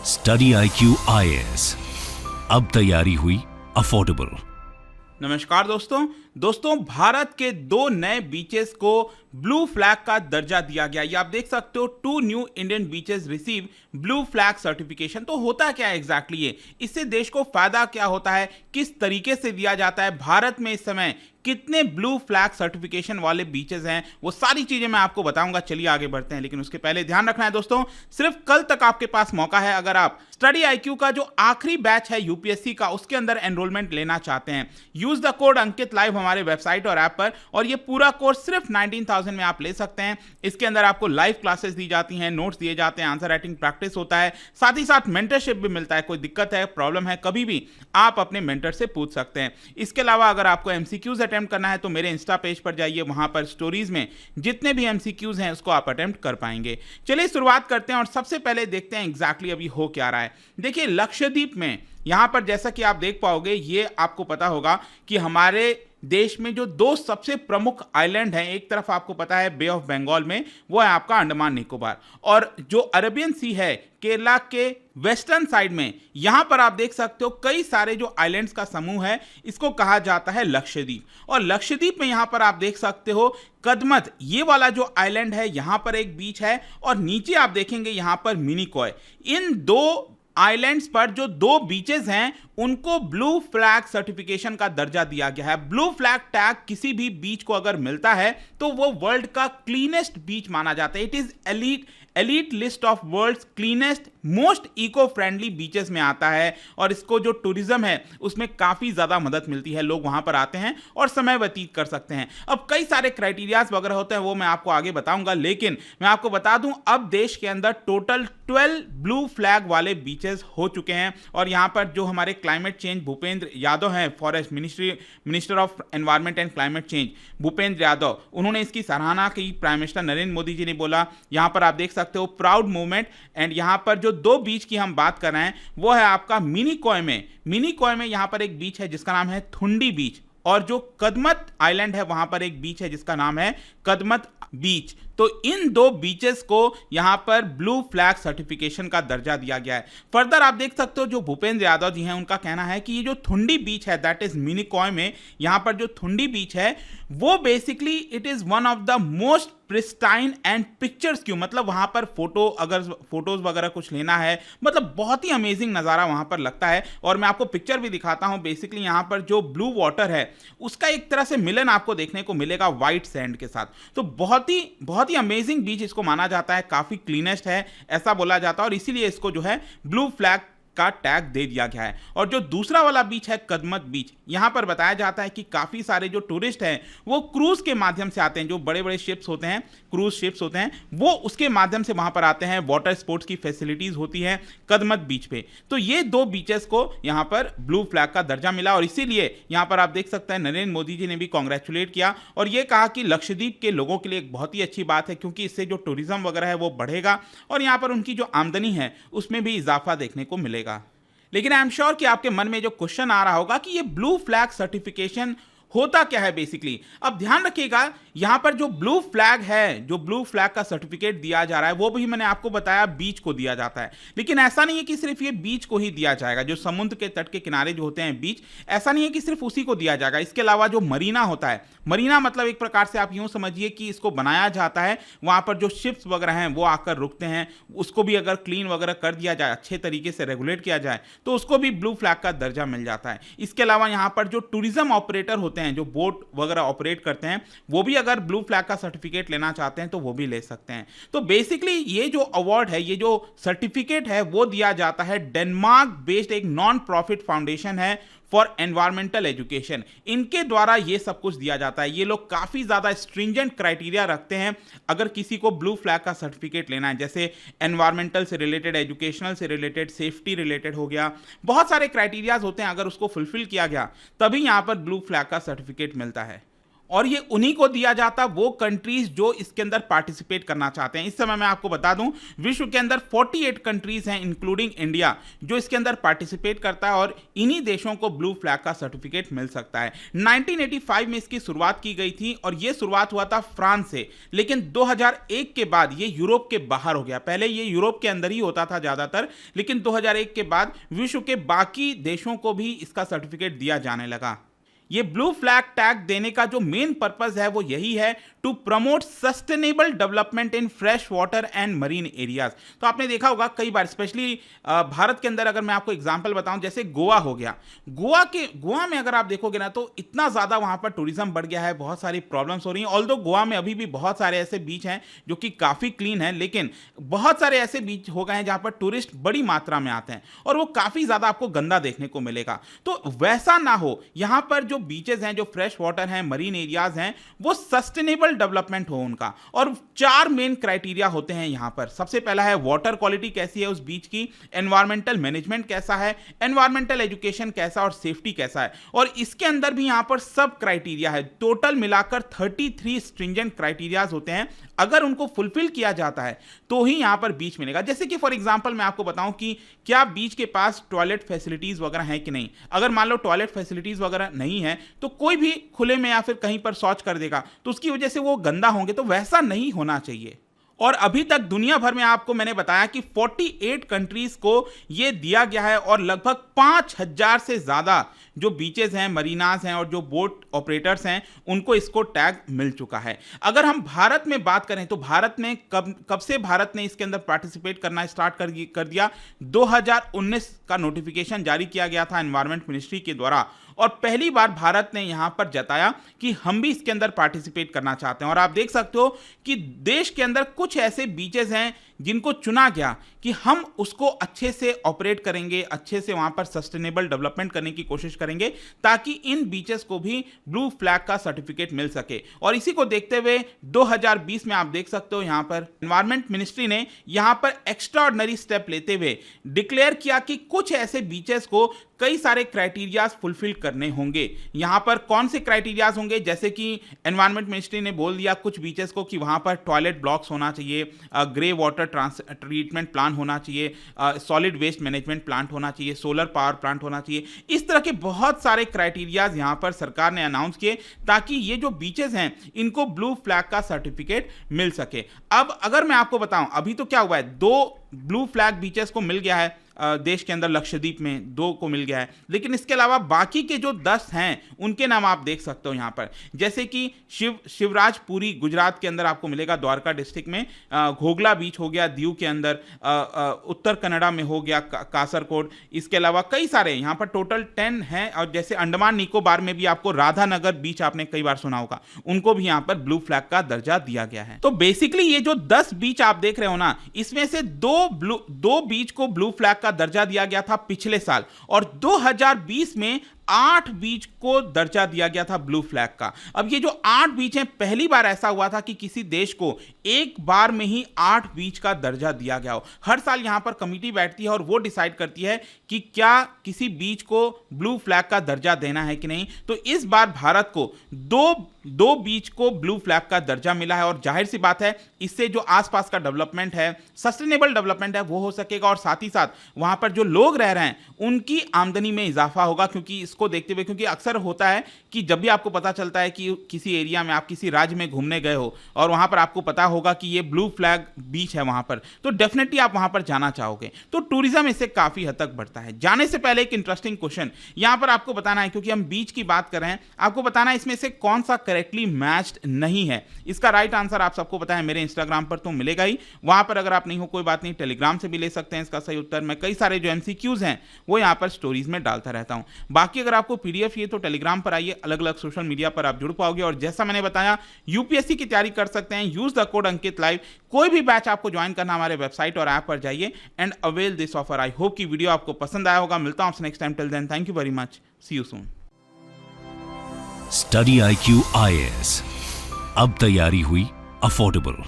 Study IQ IAS, अब तैयारी हुई अफोर्डेबल। नमस्कार दोस्तों, भारत के 2 नए बीचेस को ब्लू फ्लैग का दर्जा दिया गया। ये आप देख सकते हो, 2 new Indian beaches receive blue flag certification. तो होता क्या है एग्जैक्टली ये, इससे देश को फायदा क्या होता है, किस तरीके से दिया जाता है, भारत में इस समय कितने ब्लू फ्लैग सर्टिफिकेशन वाले बीचेस हैं, वो सारी चीजें मैं आपको बताऊंगा। चलिए आगे बढ़ते हैं, लेकिन उसके पहले ध्यान रखना है दोस्तों, सिर्फ कल तक आपके पास मौका है। अगर आप स्टडी IQ का जो आखिरी बैच है यूपीएससी का, उसके अंदर एनरोलमेंट लेना चाहते हैं, use the code Ankit live हमारे वेबसाइट और ऐप पर, और ये पूरा कोर्स सिर्फ 19,000 में आप ले सकते हैं। इसके अंदर आपको लाइव क्लासेस दी जाती हैं, नोट्स दिए जाते हैं, आंसर राइटिंग प्रैक्टिस होता है, साथ ही साथ मेंटरशिप भी मिलता है। कोई दिक्कत है, प्रॉब्लम है, कभी भी आप अपने मेंटर से पूछ सकते हैं। इसके अलावा अगर आपको MCQs अटेम्प्ट करना है तो मेरे इंस्टा पेज पर जाइए, वहां पर स्टोरीज में जितने भी MCQs हैं उसको आप अटेम्प्ट कर पाएंगे। चलिए शुरुआत करते हैं और सबसे पहले देखते हैं एग्जैक्टली अभी हो क्या रहा है। देखिए लक्षद्वीप में यहां पर जैसा कि आप देख पाओगे, ये आपको पता होगा कि हमारे देश में जो 2 सबसे प्रमुख आइलैंड हैं, एक तरफ आपको पता है बे ऑफ बंगाल में, वो है आपका अंडमान निकोबार, और जो अरेबियन सी है केरला के वेस्टर्न साइड में, यहां पर आप देख सकते हो कई सारे जो आइलैंड्स का समूह है, इसको कहा जाता है लक्षद्वीप। और लक्षद्वीप में यहां पर आप देख सकते हो कदमत, ये वाला जो आइलैंड है, यहां पर एक बीच है, और नीचे आप देखेंगे यहां पर मिनिकॉय। इन 2 आइलैंड्स पर जो 2 बीचेस हैं, उनको ब्लू फ्लैग सर्टिफिकेशन का दर्जा दिया गया है। ब्लू फ्लैग टैग किसी भी बीच को अगर मिलता है तो वो वर्ल्ड का क्लीनेस्ट बीच माना जाता है। It is elite list of world's cleanest most eco friendly beaches में आता है, और इसको जो टूरिज्म है उसमें काफी ज्यादा मदद मिलती है। लोग वहां पर आते हैं और समय व्यतीत कर सकते हैं। अब कई सारे क्राइटेरियाज वगैरह होते हैं, वो मैं आपको आगे बताऊंगा, लेकिन मैं आपको बता दूं अब देश के अंदर टोटल 12 ब्लू फ्लैग वाले बीचेस हो चुके हैं। और यहां पर जो हमारे क्लाइमेट चेंज भूपेंद्र यादव हैं, forest minister of environment and climate change Bhupendra Yadav, उन्होंने इसकी सराहना की। प्राइम मिनिस्टर नरेंद्र मोदी जी ने बोला, यहां पर आप देख सकते हो प्राउड मूवमेंट। एंड यहां पर जो 2 बीच की हम बात कर रहे हैं वो है आपका मिनिकॉय में यहां पर एक बीच है जिसका नाम है थुंडी बीच, और जो कदमत आइलैंड है वहां पर एक बीच है जिसका नाम है कदमत बीच। तो इन 2 बीचेस को यहां पर ब्लू फ्लैग सर्टिफिकेशन का दर्जा दिया गया है। फर्दर आप देख सकते हो जो भूपेंद्र यादव जी हैं, उनका कहना है कि ये जो थुंडी बीच है, दैट इज मिनिकॉय में, यहां पर जो थुंडी बीच है वो basically it is one of the most pristine and pictures क्यों, मतलब वहां पर फोटोज वगैरह कुछ लेना है, मतलब बहुत ही अमेजिंग नज़ारा वहां पर लगता है। और मैं आपको पिक्चर भी दिखाता हूं। बेसिकली यहां पर जो ब्लू वाटर है उसका एक तरह से मिलन आपको देखने को मिलेगा व्हाइट सैंड के साथ। तो बहुत ही अमेजिंग बीच इसको माना जाता है, काफी क्लीनेस्ट है ऐसा बोला जाता है, और इसीलिए इसको जो है ब्लू फ्लैग का टैग दे दिया गया है। और जो दूसरा वाला बीच है कदमत बीच, यहां पर बताया जाता है कि काफी सारे जो टूरिस्ट हैं वो क्रूज के माध्यम से आते हैं, जो बड़े बड़े शिप्स होते हैं, क्रूज शिप्स होते हैं, वो उसके माध्यम से वहां पर आते हैं। वाटर स्पोर्ट्स की फैसिलिटीज होती है कदमत बीच पे। तो ये 2 बीचेस को यहां पर ब्लू फ्लैग का दर्जा मिला, और इसीलिए यहां पर आप देख सकते हैं नरेंद्र मोदी जी ने भी कॉन्ग्रेचुलेट किया और ये कहा कि लक्षद्वीप के लोगों के लिए एक बहुत ही अच्छी बात है, क्योंकि इससे जो टूरिज्म वगैरह है वो बढ़ेगा और यहां पर उनकी जो आमदनी है उसमें भी इजाफा देखने को मिलेगा। लेकिन आई एम श्योर कि आपके मन में जो क्वेश्चन आ रहा होगा कि ये ब्लू फ्लैग सर्टिफिकेशन होता क्या है बेसिकली। अब ध्यान रखिएगा, यहां पर जो ब्लू फ्लैग है, जो ब्लू फ्लैग का सर्टिफिकेट दिया जा रहा है, वो भी मैंने आपको बताया बीच को दिया जाता है। लेकिन ऐसा नहीं है कि सिर्फ ये बीच को ही दिया जाएगा, जो समुद्र के तट के किनारे जो होते हैं बीच, ऐसा नहीं है कि सिर्फ उसी को दिया जाएगा। इसके अलावा जो मरीना होता है, मरीना मतलब एक प्रकार से आप यूं समझिए कि इसको बनाया जाता है, वहां पर जो शिप्स वगैरह हैं वो आकर रुकते हैं, उसको भी अगर क्लीन वगैरह कर दिया जाए, अच्छे तरीके से रेगुलेट किया जाए, तो उसको भी ब्लू फ्लैग का दर्जा मिल जाता है। इसके अलावा यहां पर जो टूरिज्म ऑपरेटर होते हैं, जो बोट वगैरह ऑपरेट करते हैं, वो भी अगर ब्लू फ्लैग का सर्टिफिकेट लेना चाहते हैं तो वो भी ले सकते हैं। तो बेसिकली ये जो अवार्ड है, ये जो सर्टिफिकेट है, वो दिया जाता है डेनमार्क बेस्ड एक नॉन प्रॉफिट फाउंडेशन है फॉर एनवायरमेंटल एजुकेशन, इनके द्वारा ये सब कुछ दिया जाता है। ये लोग काफी ज्यादा स्ट्रिंजेंट क्राइटेरिया रखते हैं अगर किसी को ब्लू फ्लैग का सर्टिफिकेट लेना है, जैसे एनवायरमेंटल से रिलेटेड, एजुकेशनल से रिलेटेड, सेफ्टी रिलेटेड हो गया, बहुत सारे क्राइटेरियाज होते हैं। अगर उसको फुलफिल किया गया तभी यहां पर ब्लू फ्लैग का सर्टिफिकेट मिलता है। और ये उन्हीं को दिया जाता वो कंट्रीज जो इसके अंदर पार्टिसिपेट करना चाहते हैं। इस समय मैं आपको बता दूं विश्व के अंदर 48 कंट्रीज हैं इंक्लूडिंग इंडिया जो इसके अंदर पार्टिसिपेट करता है और इन्हीं देशों को ब्लू फ्लैग का सर्टिफिकेट मिल सकता है। 1985 में इसकी शुरुआत की गई थी और यह शुरुआत हुआ था फ्रांस से, लेकिन 2001 के बाद ये यूरोप के बाहर हो गया। पहले ये यूरोप के अंदर ही होता था ज्यादातर, लेकिन 2001 के बाद विश्व के बाकी देशों को भी इसका सर्टिफिकेट दिया जाने लगा। ये ब्लू फ्लैग टैग देने का जो मेन पर्पस है वो यही है to promote sustainable development in fresh water and marine areas. तो आपने देखा होगा कई बार, स्पेशली भारत के अंदर अगर मैं आपको एग्जांपल बताऊं, जैसे गोवा हो गया, गोवा में अगर आप देखोगे ना तो इतना ज्यादा वहां पर टूरिज्म बढ़ गया है, बहुत सारी प्रॉब्लम्स हो रही हैं। ऑल्दो गोवा में अभी भी बहुत सारे ऐसे बीच हैं जो कि काफी क्लीन है, लेकिन बहुत सारे ऐसे बीच हो गए हैं जहां पर टूरिस्ट बड़ी मात्रा में आते हैं और वो काफी ज्यादा आपको गंदा देखने को मिलेगा। तो वैसा ना हो, यहां पर जो बीचेस हैं, जो फ्रेश वाटर हैं, मरीन एरियाज हैं, वो सस्टेनेबल डेवलपमेंट हो उनका। और 4 मेन क्राइटेरिया होते हैं यहां पर। सबसे पहला है वाटर क्वालिटी कैसी है उस बीच की, एनवायरमेंटल मैनेजमेंट कैसा है, एनवायरमेंटल एजुकेशन कैसा और सेफ्टी कैसा है। और इसके अंदर भी यहां पर सब क्राइटेरिया है, टोटल मिलाकर 33 स्ट्रिंजेंट क्राइटेरियाज होते हैं। अगर उनको फुलफिल किया जाता है तो ही यहां पर बीच मिलेगा। जैसे कि फॉर एग्जांपल मैं आपको बताऊं कि क्या बीच के पास टॉयलेट फैसिलिटीज वगैरह हैं कि नहीं। अगर मान लो टॉयलेट फैसिलिटीज वगैरह नहीं है तो कोई भी खुले में या फिर कहीं पर शौच कर देगा तो उसकी वजह से वो गंदा होंगे, तो वैसा नहीं होना चाहिए। और अभी तक दुनिया भर में आपको मैंने बताया कि 48 कंट्रीज को यह दिया गया है और लगभग 5000 से ज्यादा जो बीचेस हैं, मरीनास हैं और जो बोट ऑपरेटर्स हैं उनको इसको टैग मिल चुका है। अगर हम भारत में बात करें तो भारत में कब से भारत ने इसके अंदर पार्टिसिपेट करना स्टार्ट कर दिया, 2019 का नोटिफिकेशन जारी किया गया था एनवायरमेंट मिनिस्ट्री के द्वारा और पहली बार भारत ने यहां पर जताया कि हम भी इसके अंदर पार्टिसिपेट करना चाहते हैं। और आप देख सकते हो कि देश के अंदर कुछ ऐसे बीचेस हैं जिनको चुना गया कि हम उसको अच्छे से ऑपरेट करेंगे, अच्छे से वहां पर सस्टेनेबल डेवलपमेंट करने की कोशिश करेंगे ताकि इन बीचेस को भी ब्लू फ्लैग का सर्टिफिकेट मिल सके। और इसी को देखते हुए 2020 में आप देख सकते हो यहां पर एनवायरमेंट मिनिस्ट्री ने यहां पर एक्स्ट्राऑर्डिनरी स्टेप लेते हुए डिक्लेयर किया कि कुछ ऐसे बीचेस को कई सारे क्राइटेरियाज फुलफिल करने होंगे। यहां पर कौन से क्राइटेरियाज होंगे, जैसे कि एनवायरमेंट मिनिस्ट्री ने बोल दिया कुछ बीचेस को कि वहां पर टॉयलेट ब्लॉक्स होना चाहिए, ग्रे वाटर ट्रीटमेंट प्लांट होना चाहिए, सॉलिड वेस्ट मैनेजमेंट प्लांट होना चाहिए, सोलर पावर प्लांट होना चाहिए। इस तरह के बहुत सारे क्राइटेरियाज यहां पर सरकार ने अनाउंस किए ताकि ये जो बीचेस हैं इनको ब्लू फ्लैग का सर्टिफिकेट मिल सके। अब अगर मैं आपको बताऊं अभी तो क्या हुआ है, 2 ब्लू फ्लैग बीचेस को मिल गया है देश के अंदर, लक्षद्वीप में 2 को मिल गया है, लेकिन इसके अलावा बाकी के जो 10 हैं उनके नाम आप देख सकते हो यहां पर। जैसे कि शिवराजपुरी गुजरात के अंदर आपको मिलेगा, द्वारका डिस्ट्रिक्ट में, घोगला बीच हो गया दीव के अंदर, उत्तर कन्नड़ा में हो गया कासरकोट। इसके अलावा कई सारे यहां पर टोटल 10 हैं। और जैसे अंडमान निकोबार में भी आपको राधानगर बीच आपने कई बार सुना होगा, उनको भी यहां पर ब्लू फ्लैग का दर्जा दिया गया है। तो बेसिकली ये जो 10 बीच आप देख रहे हो ना, इसमें से 2 बीच को ब्लू फ्लैग का दर्जा दिया गया था पिछले साल और 2020 में 8 बीच को दर्जा दिया गया था ब्लू फ्लैग का। अब ये जो 8 बीच हैं, पहली बार ऐसा हुआ था कि किसी देश को एक बार में ही 8 बीच का दर्जा दिया गया हो। हर साल यहां पर कमिटी बैठती है और वो डिसाइड करती है कि क्या किसी बीच को ब्लू फ्लैग का दर्जा देना है कि नहीं। तो इस बार भारत को दो बीच को ब्लू फ्लैग का दर्जा मिला है और जाहिर सी बात है इससे जो आसपास का डेवलपमेंट है, सस्टेनेबल डेवलपमेंट है, वो हो सकेगा और साथ ही साथ वहां पर जो लोग रह रहे हैं उनकी आमदनी में इजाफा होगा। क्योंकि इसको देखते हुए, क्योंकि अक्सर होता है कि जब भी आपको पता चलता है कि किसी एरिया में आप किसी राज्य में घूमने गए हो और वहां पर आपको पता होगा कि ये ब्लू फ्लैग बीच है वहां पर, तो डेफिनेटली आप वहां पर जाना चाहोगे। तो टूरिज्म इससे काफी हद तक बढ़ता है। जाने से पहले एक इंटरेस्टिंग क्वेश्चन यहां पर आपको बताना है, क्योंकि हम बीच की बात कर रहे हैं, आपको बताना है इसमें से कौन सा करेक्टली मैच्ड नहीं है। इसका राइट आंसर आप सबको पता है, मेरे इंस्टाग्राम पर तो मिलेगा ही, वहां पर अगर आप नहीं हो कोई बात नहीं, टेलीग्राम से भी ले सकते हैं इसका सही उत्तर। मैं कई सारे जो एमसीक्यूज हैं वो यहां पर स्टोरीज में डालता रहता हूं। बाकी अगर आपको पीडीएफ चाहिए तो टेलीग्राम पर आइए, अलग अलग सोशल मीडिया पर आप जुड़ पाओगे। और जैसा मैंने बताया, यूपीएससी की तैयारी कर सकते हैं, use the code Ankit live. कोई भी बैच आपको ज्वाइन करना, हमारे वेबसाइट और ऐप पर जाइए and avail this offer. I hope कि वीडियो आपको पसंद आया होगा। मिलता हूं आपसे next time. Till then, thank you very much, see you soon. Study IQ IAS, अब तैयारी हुई अफोर्डेबल।